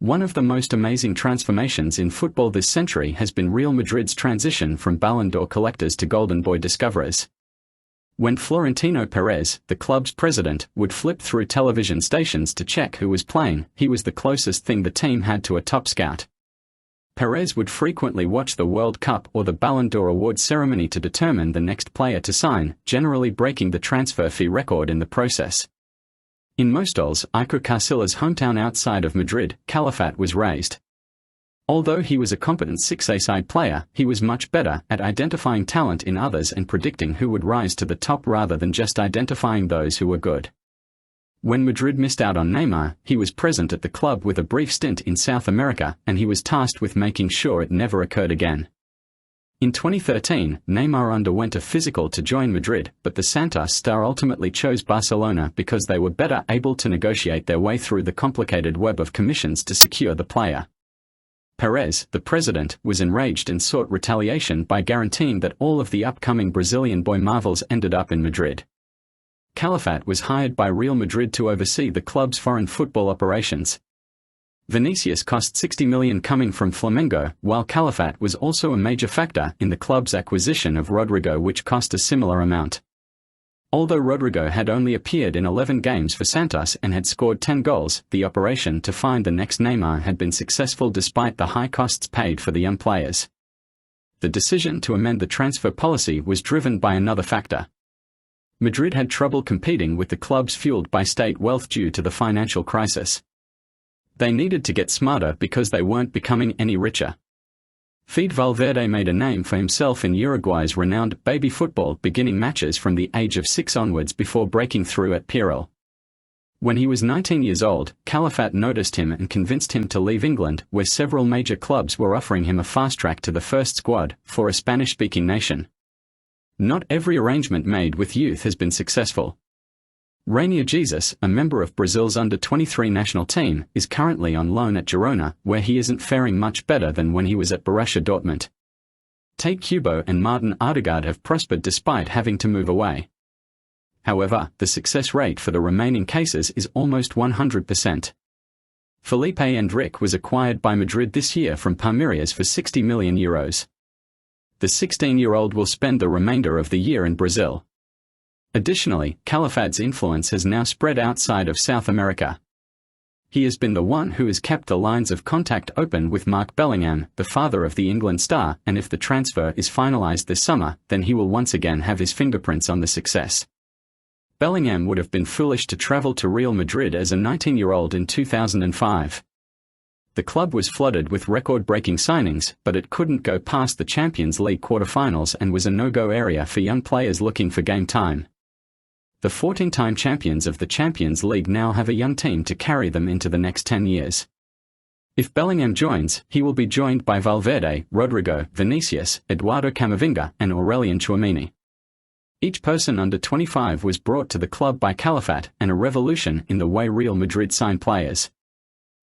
One of the most amazing transformations in football this century has been Real Madrid's transition from Ballon d'Or collectors to Golden Boy discoverers. When Florentino Perez, the club's president, would flip through television stations to check who was playing, he was the closest thing the team had to a top scout. Perez would frequently watch the World Cup or the Ballon d'Or award ceremony to determine the next player to sign, generally breaking the transfer fee record in the process. In Mostol's, Iker Casillas' hometown outside of Madrid, Calafat was raised. Although he was a competent six-a-side player, he was much better at identifying talent in others and predicting who would rise to the top rather than just identifying those who were good. When Madrid missed out on Neymar, he was present at the club with a brief stint in South America, and he was tasked with making sure it never occurred again. In 2013, Neymar underwent a physical to join Madrid, but the Santos star ultimately chose Barcelona because they were better able to negotiate their way through the complicated web of commissions to secure the player. Perez, the president, was enraged and sought retaliation by guaranteeing that all of the upcoming Brazilian boy marvels ended up in Madrid. Calafat was hired by Real Madrid to oversee the club's foreign football operations. Vinicius cost $60 million coming from Flamengo, while Calafat was also a major factor in the club's acquisition of Rodrigo, which cost a similar amount. Although Rodrigo had only appeared in 11 games for Santos and had scored 10 goals, the operation to find the next Neymar had been successful despite the high costs paid for the young players. The decision to amend the transfer policy was driven by another factor. Madrid had trouble competing with the clubs fueled by state wealth due to the financial crisis. They needed to get smarter because they weren't becoming any richer. Fede Valverde made a name for himself in Uruguay's renowned baby football, beginning matches from the age of 6 onwards before breaking through at Pirel. When he was 19 years old, Calafat noticed him and convinced him to leave England, where several major clubs were offering him a fast track to the first squad for a Spanish-speaking nation. Not every arrangement made with youth has been successful. Rainier Jesus, a member of Brazil's under-23 national team, is currently on loan at Girona, where he isn't faring much better than when he was at Borussia Dortmund. Tate Kubo and Martin Odegaard have prospered despite having to move away. However, the success rate for the remaining cases is almost 100%. Felipe Endrick was acquired by Madrid this year from Palmeiras for €60 million. The 16-year-old will spend the remainder of the year in Brazil. Additionally, Calafat's influence has now spread outside of South America. He has been the one who has kept the lines of contact open with Jude Bellingham, the father of the England star, and if the transfer is finalised this summer, then he will once again have his fingerprints on the success. Bellingham would have been foolish to travel to Real Madrid as a 19-year-old in 2005. The club was flooded with record-breaking signings, but it couldn't go past the Champions League quarter-finals and was a no-go area for young players looking for game time. The 14-time champions of the Champions League now have a young team to carry them into the next 10 years. If Bellingham joins, he will be joined by Valverde, Rodrigo, Vinicius, Eduardo Camavinga, and Aurelien Tchouameni. Each person under 25 was brought to the club by Calafat, and a revolution in the way Real Madrid sign players.